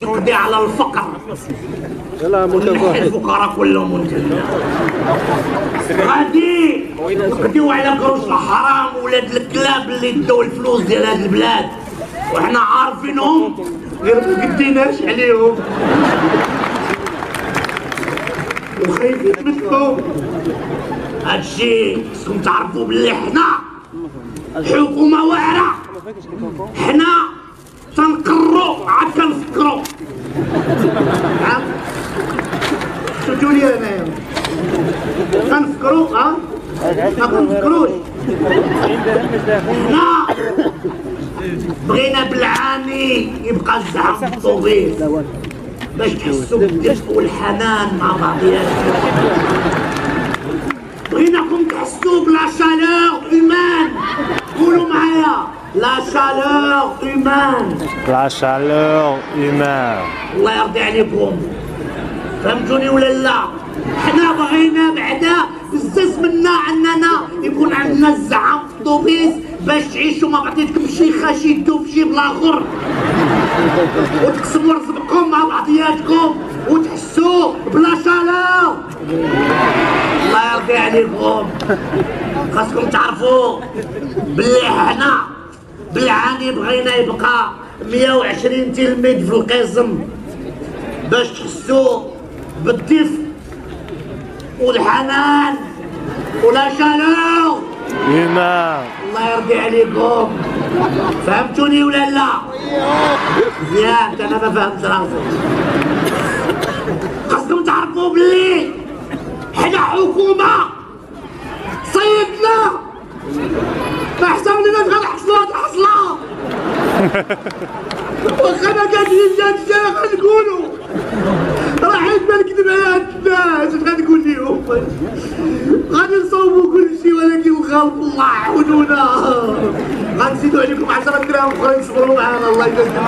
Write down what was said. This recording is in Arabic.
يقضي على الفقر. الفقراء كلهم منتهين. غادي نقضيو على قروش الحرام ولاد الكلاب اللي داو الفلوس ديال هاد البلاد وحنا عارفينهم غير ما قديناش عليهم وخايفين منهم. هادشي خصكم تعرفوا بلي حنا الحكومة واعرة، حنا تنقروا عاد كنفكروا. شفتوا لي انايا كنفكروا ما كنفكروش. حنا بغينا بالعاني يبقى الزعم في الطوبيس باش تحسوا بالدفء والحنان مع بعضياتكم. بغيناكم تحسوا بلا شالور هيومان. قولوا معايا لا شالور هيومان. لا شالور هيومان. الله يرضي عليكم، فهمتوني ولا لا؟ حنا بغينا بعدا بزاف منا اننا يكون عندنا الزعم في الطوبيس باش تعيشوا. ما بعطيتكمش شي خاشي يدو في جيب الاخر وتقسموا رزقكم مع بعضياتكم وتحسوا بلا شالور. الله يرضي عليكم، خاصكم تعرفوا بلي حنا بالعاني بغينا يبقى 120 تلميذ في القسم باش تحسوا بالدفء والحنان ولا شالور. الله يرضي عليكم، فهمتوني ولا لا؟ مزيان، انا ما فهمت راسي. خاصكم تعرفوا بلي حنا حكومة صيدنا ما حسبناش غنحصلوا هاد الحصلة. واخا ما كانش هاد الشيء غنقولوا راه حيت ما نكذب على هاد الناس. اش غنقول لهم؟ غادي نصوبوا كلشي ولكن الخلق الله عاونونا. غنزيدوا عليكم 10 دراهم اخرين صبروا معانا. الله يجازيكم.